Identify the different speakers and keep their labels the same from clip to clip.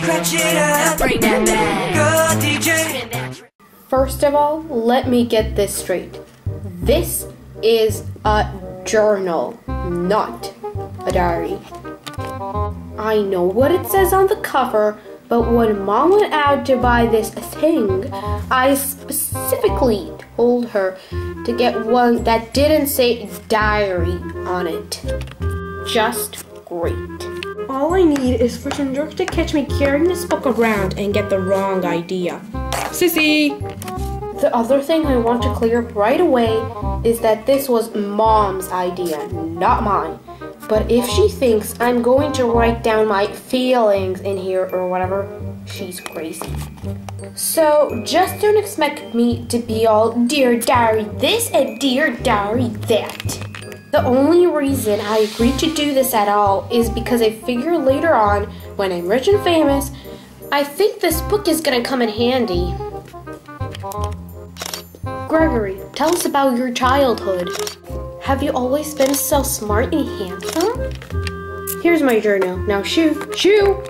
Speaker 1: Scratch it up. Bring that back. Go DJ.
Speaker 2: First of all, let me get this straight. This is a journal, not a diary. I know what it says on the cover, but when Mom went out to buy this thing, I specifically told her to get one that didn't say diary on it. Just great. All I need is for Rodrick to catch me carrying this book around and get the wrong idea. Sissy! The other thing I want to clear up right away is that this was Mom's idea, not mine. But if she thinks I'm going to write down my feelings in here or whatever, she's crazy. So just don't expect me to be all dear diary this and dear diary that. The only reason I agreed to do this at all is because I figure later on, when I'm rich and famous, I think this book is gonna come in handy. Gregory, tell us about your childhood. Have you always been so smart and handsome? Here's my journal. Now shoo, shoo!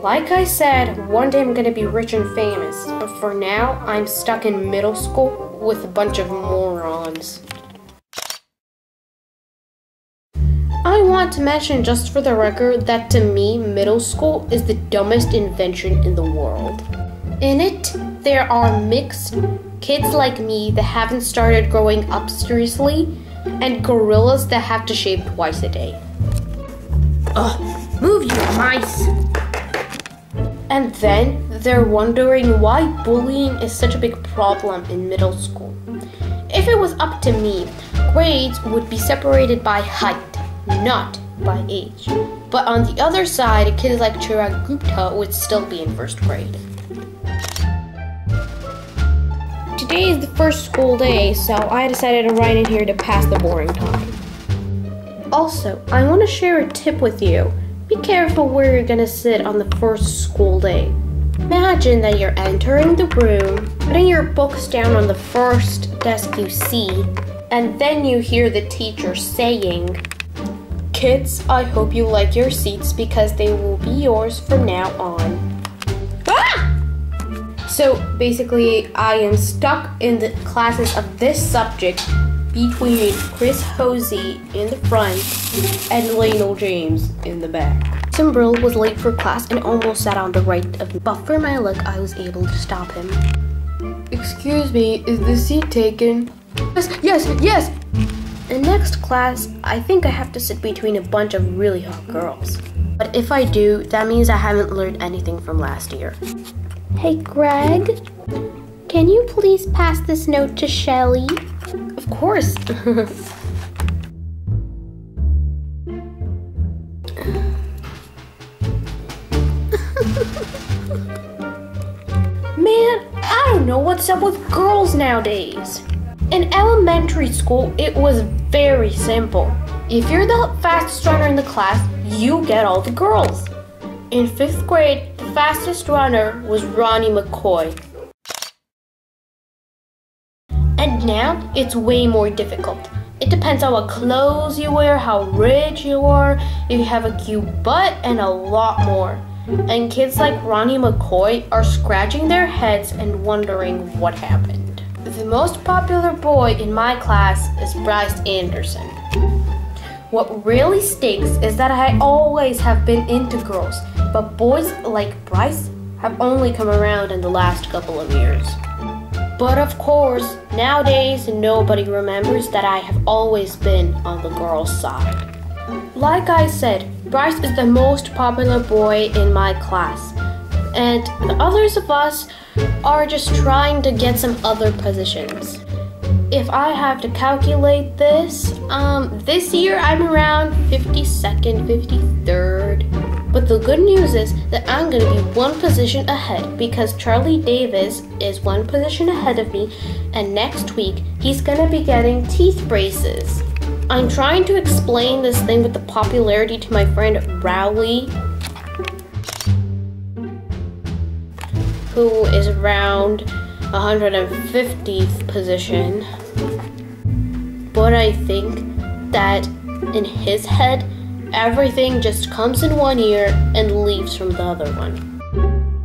Speaker 2: Like I said, one day I'm gonna be rich and famous, but for now, I'm stuck in middle school with a bunch of morons. I want to mention just for the record that to me, middle school is the dumbest invention in the world. In it, there are mixed kids like me that haven't started growing up seriously, and gorillas that have to shave twice a day. Ugh, move you mice! And then they're wondering why bullying is such a big problem in middle school. If it was up to me, grades would be separated by height, not by age. But on the other side, a kid like Chirag Gupta would still be in first grade. Today is the first school day, so I decided to write in here to pass the boring time. Also, I want to share a tip with you. Be careful where you're going to sit on the first school day. Imagine that you're entering the room, putting your books down on the first desk you see, and then you hear the teacher saying, "Kids, I hope you like your seats because they will be yours from now on." Ah! So basically, I am stuck in the classes of this subject between Chris Hosey in the front and Lionel James in the back. Timbrel was late for class and almost sat on the right of me, but for my luck, I was able to stop him. "Excuse me, is the seat taken?" Yes! In next class, I think I have to sit between a bunch of really hot girls. But if I do, that means I haven't learned anything from last year. Hey Greg, can you please pass this note to Shelly? Of course. Man, I don't know what's up with girls nowadays. In elementary school, it was very simple. If you're the fastest runner in the class, you get all the girls. In 5th grade, the fastest runner was Ronnie McCoy. And now, it's way more difficult. It depends on what clothes you wear, how rich you are, if you have a cute butt, and a lot more. And kids like Ronnie McCoy are scratching their heads and wondering what happened. The most popular boy in my class is Bryce Anderson. What really stinks is that I always have been into girls, but boys like Bryce have only come around in the last couple of years. But of course, nowadays nobody remembers that I have always been on the girls' side. Like I said, Bryce is the most popular boy in my class, and the others of us are just trying to get some other positions. If I have to calculate this, this year I'm around 52nd, 53rd. But the good news is that I'm gonna be one position ahead because Charlie Davis is one position ahead of me, and next week he's gonna be getting teeth braces. I'm trying to explain this thing with the popularity to my friend Rowley, who is around 150th position. But I think that in his head, everything just comes in one ear and leaves from the other one. it.